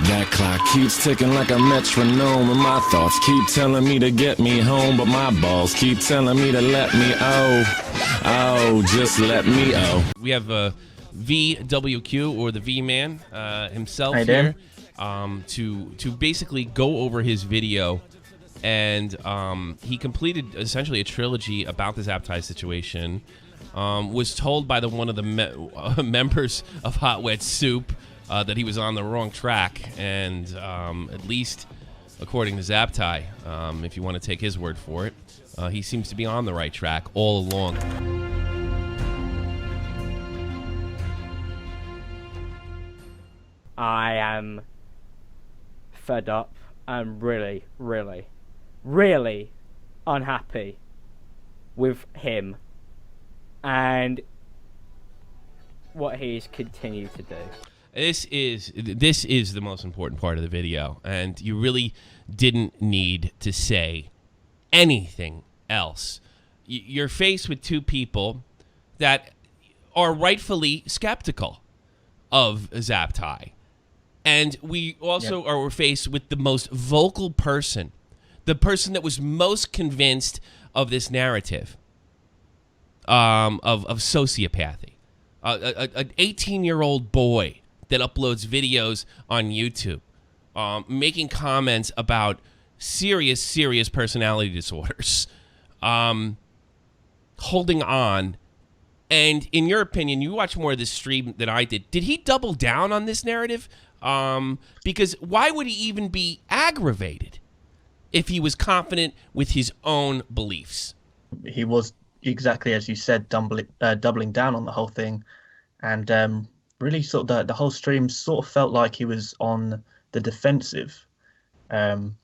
That clock keeps ticking like a metronome, and my thoughts keep telling me to get me home, but my balls keep telling me to let me just let me We have VWQ, or the V-Man himself Hi, here, to basically go over his video. And he completed essentially a trilogy about the Zaptie situation. Was told by one of the members of Hot Wet Soup that he was on the wrong track, and at least according to Zaptie, if you want to take his word for it, he seems to be on the right track all along. I am fed up. I'm really, really, really unhappy with him and what he's continued to do. This is the most important part of the video, and you really didn't need to say anything else. You're faced with two people that are rightfully skeptical of Zaptie. And we also are faced with the most vocal person, the person that was most convinced of this narrative of sociopathy. An 18-year-old boy that uploads videos on YouTube, making comments about serious personality disorders, holding on. And in your opinion, you watch more of this stream than I did. Did he double down on this narrative? Because why would he even be aggravated if he was confident with his own beliefs? He was, exactly as you said, doubling down on the whole thing, and really sort of the whole stream sort of felt like he was on the defensive kind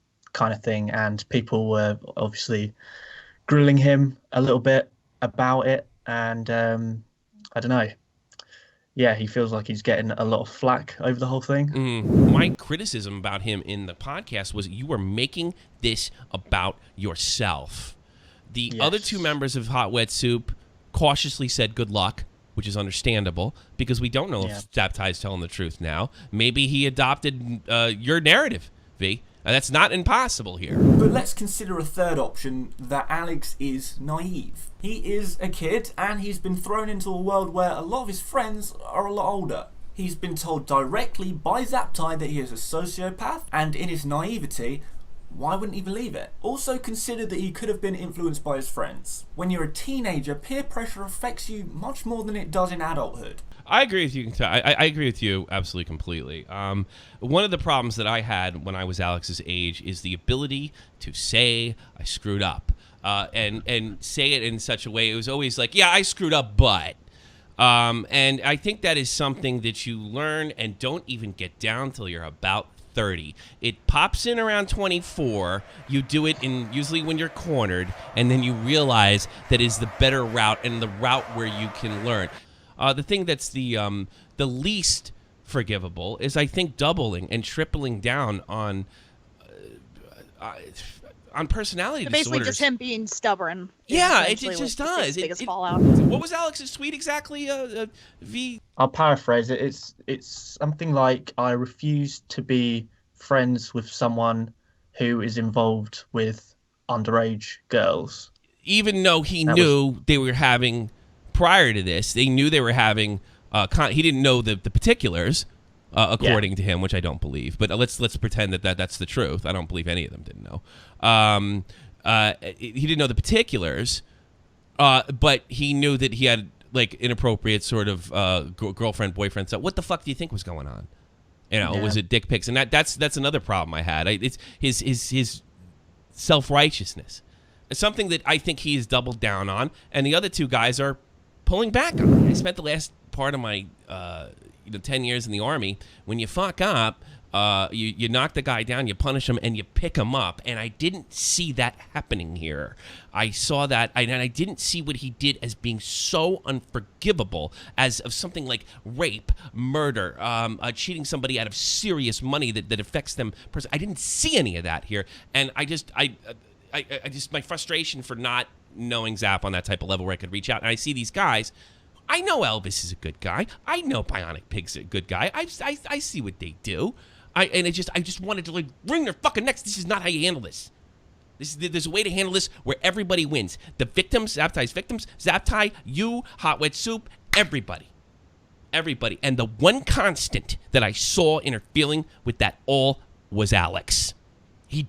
of thing, and people were obviously grilling him a little bit about it, and I don't know. Yeah, he feels like he's getting a lot of flack over the whole thing. My criticism about him in the podcast was you were making this about yourself. The other two members of Hot Wet Soup cautiously said good luck, which is understandable, because we don't know if Zaptie's telling the truth now. Maybe he adopted your narrative, V. That's not impossible here. But let's consider a third option, that Alex is naive. He is a kid, and he's been thrown into a world where a lot of his friends are a lot older. He's been told directly by Zaptie that he is a sociopath, and in his naivety, why wouldn't he believe it? Also consider that he could have been influenced by his friends. When you're a teenager, peer pressure affects you much more than it does in adulthood. I agree with you. I agree with you absolutely completely. One of the problems that I had when I was Alex's age is the ability to say I screwed up, and say it in such a way. It was always like, yeah, I screwed up, but. And I think that is something that you learn and don't even get down till you're about 30. It pops in around 24. You do it usually when you're cornered, and then you realize that is the better route and the route where you can learn. The thing that's the least forgivable is, I think, doubling and tripling down on personality disorders. Basically, just him being stubborn. Yeah, it just does. His biggest fallout. What was Alex's tweet exactly? V. I'll paraphrase it. It's something like, I refuse to be friends with someone who is involved with underage girls. Even though he knew they were having. Prior to this, they knew they were having. He didn't know the particulars, according to him, which I don't believe. But let's pretend that's the truth. I don't believe any of them didn't know. He didn't know the particulars, but he knew that he had like inappropriate sort of girlfriend boyfriend stuff. What the fuck do you think was going on? You know, was it dick pics? And that's another problem I had. It's his self-righteousness. It's something that I think he has doubled down on, and the other two guys are pulling back on. I spent the last part of my 10 years in the Army. When you fuck up, you knock the guy down, you punish him, and you pick him up. And I didn't see that happening here. I saw that, and I didn't see what he did as being so unforgivable as of something like rape, murder, cheating somebody out of serious money that affects them. I didn't see any of that here. And I just my frustration for not knowing Zap on that type of level where I could reach out, and I see these guys. I know Elvis is a good guy. I know Bionic Pig's a good guy. I see what they do. I just wanted to like wring their fucking necks. This is not how you handle this. There's a way to handle this where everybody wins. The victims, Zaptie's victims, Zaptie, you, Hot Wet Soup, everybody. Everybody. And the one constant that I saw interfering with that all was Alex. He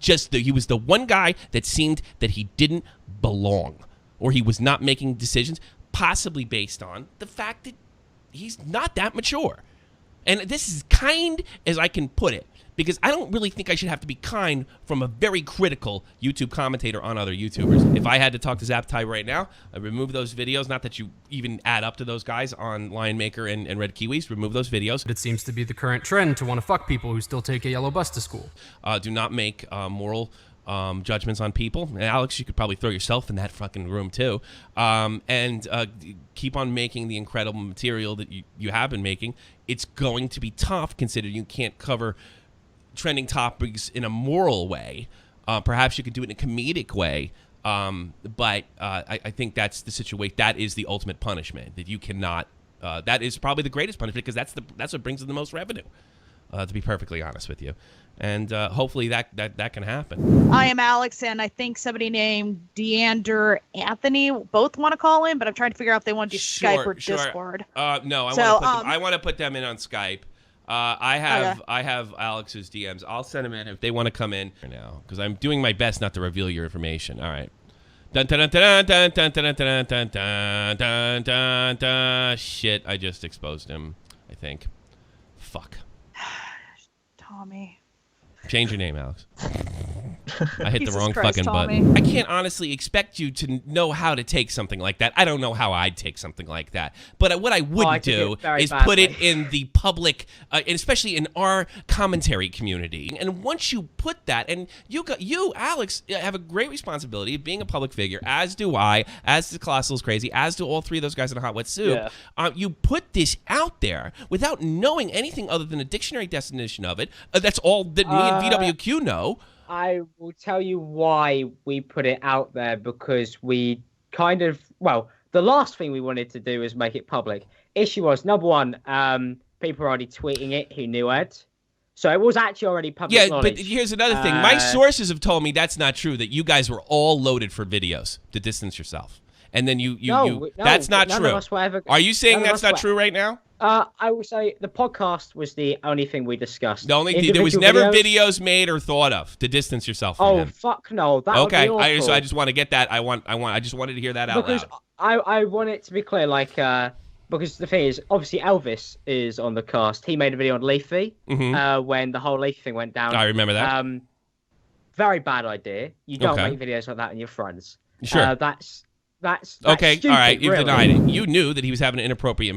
was the one guy that seemed that he didn't belong, or he was not making decisions, possibly based on the fact that he's not that mature. And this is kind as I can put it, because I don't really think I should have to be kind from a very critical YouTube commentator on other YouTubers. If I had to talk to Zaptie right now, I'd remove those videos. Not that you even add up to those guys on Lion Maker and Red Kiwis. Remove those videos. It seems to be the current trend to want to fuck people who still take a yellow bus to school. Do not make moral judgments on people. And Alex, you could probably throw yourself in that fucking room too. And keep on making the incredible material that you have been making. It's going to be tough considering you can't cover trending topics in a moral way. Perhaps you could do it in a comedic way. But I think that's the situation. That is the ultimate punishment, that you cannot. That is probably the greatest punishment, because that's what brings in the most revenue. To be perfectly honest with you, and hopefully that can happen. I am Alex, and I think somebody named Deander Anthony both want to call in, but I'm trying to figure out if they want to do Skype or Discord. No, I want to put them in on Skype. I have Alex's DMs. I'll send them in if they want to come in now, because I'm doing my best not to reveal your information. All right. Dun, dun, dun, dun, dun, dun, dun, dun, dun, dun, dun, dun, dun. Shit, I just exposed him, I think. Fuck. Tommy. Change your name, Alex. I hit Jesus the wrong Christ, fucking Tommy. button. I can't honestly expect you to know how to take something like that. I don't know how I'd take something like that. But what I would do is put it in the public, and especially in our commentary community. And once you put that, and you, Alex, have a great responsibility of being a public figure, as do I, as do Colossal's Crazy, as do all three of those guys in a Hot Wet Soup. Yeah. You put this out there without knowing anything other than a dictionary definition of it. That's all that me and VWQ know. I will tell you why we put it out there, because we kind of, well, the last thing we wanted to do was make it public. Issue was, number one, people were already tweeting it who knew Ed. So it was actually already public knowledge. But here's another thing. My sources have told me that's not true, that you guys were all loaded for videos to distance yourself. And then no, that's not true. Are you saying that's not true right now? I will say the podcast was the only thing we discussed. There was never videos made or thought of to distance yourself from him. Fuck no. That would be awful. I just want to get that. I just wanted to hear that out loud. I want it to be clear, because the thing is, obviously Elvis is on the cast. He made a video on Leafy when the whole Leafy thing went down. I remember that. Very bad idea. You don't make videos like that on your friends. Sure. That's okay. Stupid, all right. You've really. denied it. You knew that he was having an inappropriate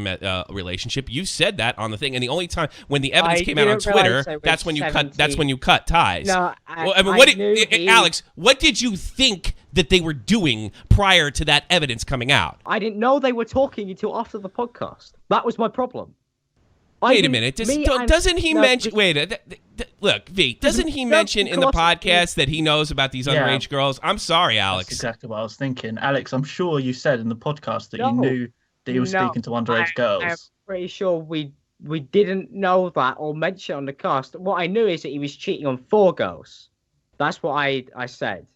relationship. You said that on the thing, and the only time when the evidence came out on Twitter, that's when you cut. That's when you cut ties. No, Alex? What did you think that they were doing prior to that evidence coming out? I didn't know they were talking until after the podcast. That was my problem. Wait a minute. Doesn't he mention? Look, V. Doesn't he mention in the podcast that he knows about these underage girls? I'm sorry, Alex. That's exactly what I was thinking. Alex, I'm sure you said in the podcast that you knew that he was speaking to underage girls. I'm pretty sure we didn't know that or mention on the cast. What I knew is that he was cheating on 4 girls. That's what I said.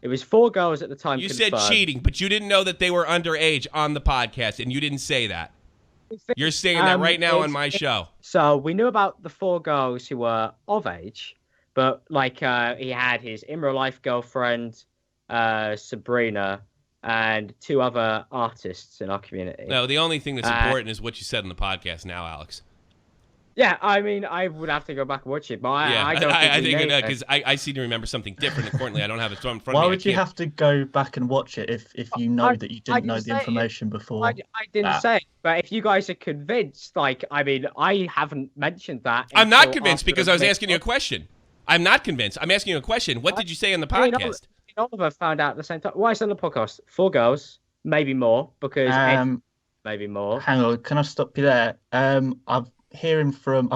It was 4 girls at the time. You said cheating, but you didn't know that they were underage on the podcast, and you didn't say that. You're saying that right now on my show. So we knew about the 4 girls who were of age, but he had his in real life girlfriend, Sabrina, and 2 other artists in our community. No, the only thing that's important is what you said in the podcast now, Alex. Yeah, I mean, I would have to go back and watch it, but I don't think because I seem to remember something different. Accordingly, I don't have it in front of me. Why would you have to go back and watch it if you know that you didn't know the information before? I didn't say it, but if you guys are convinced, I haven't mentioned that. I'm not convinced because I was asking you a question. I'm not convinced. I'm asking you a question. What did you say in the podcast? Oliver found out at the same time. Why is it on the podcast? 4 girls, maybe more, because maybe more. Hang on, can I stop you there? I'm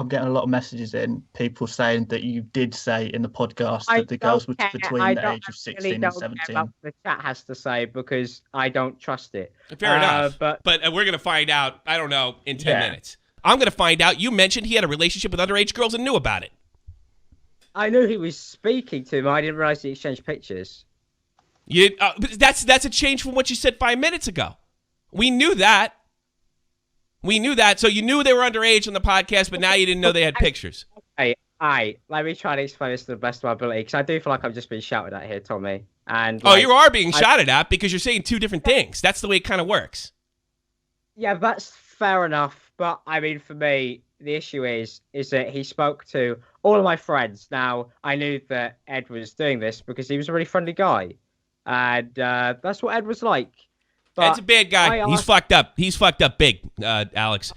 getting a lot of messages in, people saying that you did say in the podcast that the girls were between the age of 16 and 17. Care about what the chat has to say because I don't trust it. Fair enough. But we're going to find out, I don't know, in 10 minutes. I'm going to find out you mentioned he had a relationship with underage girls and knew about it. I knew he was speaking to him. I didn't realize he exchanged pictures. But that's a change from what you said 5 minutes ago. We knew that. So you knew they were underage on the podcast, but now you didn't know they had pictures. Hey, let me try to explain this to the best of my ability, because I do feel like I'm just being shouted at here, Tommy. And you are being shouted at because you're saying two different things. That's the way it kind of works. Yeah, that's fair enough. But I mean, for me, the issue is that he spoke to all of my friends. Now, I knew that Ed was doing this because he was a really friendly guy, and that's what Ed was like. But Ed's a bad guy. He's fucked up. He's fucked up big, Alex.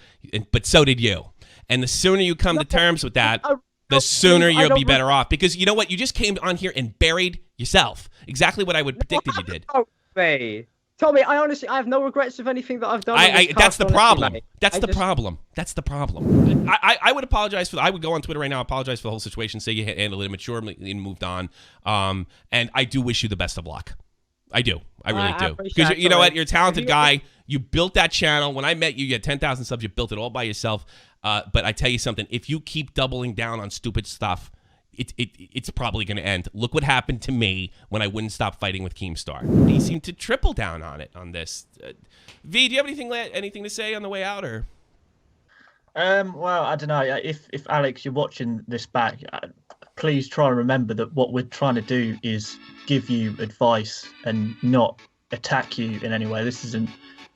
But so did you. And the sooner you come to terms with that, the sooner you'll be better off. Because you know what? You just came on here and buried yourself. Exactly what I would predicted you did. Tommy, I have no regrets of anything that I've done. That's the problem. That's the problem. I would apologize for. I would go on Twitter right now, apologize for the whole situation, say you handled it maturely and moved on. And I do wish you the best of luck. I do. I really do. Because you know what? You're a talented guy. You built that channel. When I met you, you had 10,000 subs. You built it all by yourself. But I tell you something. If you keep doubling down on stupid stuff, it's probably going to end. Look what happened to me when I wouldn't stop fighting with Keemstar. He seemed to triple down on this. V, do you have anything to say on the way out, or? Well, I don't know. If Alex, you're watching this back, please try and remember that what we're trying to do is give you advice and not attack you in any way. This isn't.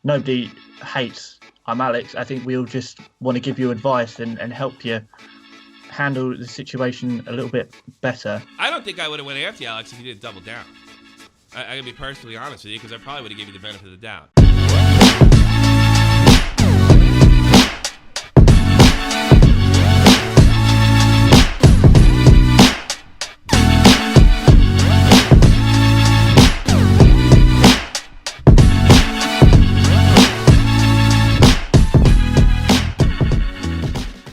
Nobody hates ImAllexx. I think we all just want to give you advice and help you handle the situation a little bit better. I don't think I would have went after you, Alex, if you didn't double down. I gotta be perfectly honest with you, because I probably would have given you the benefit of the doubt.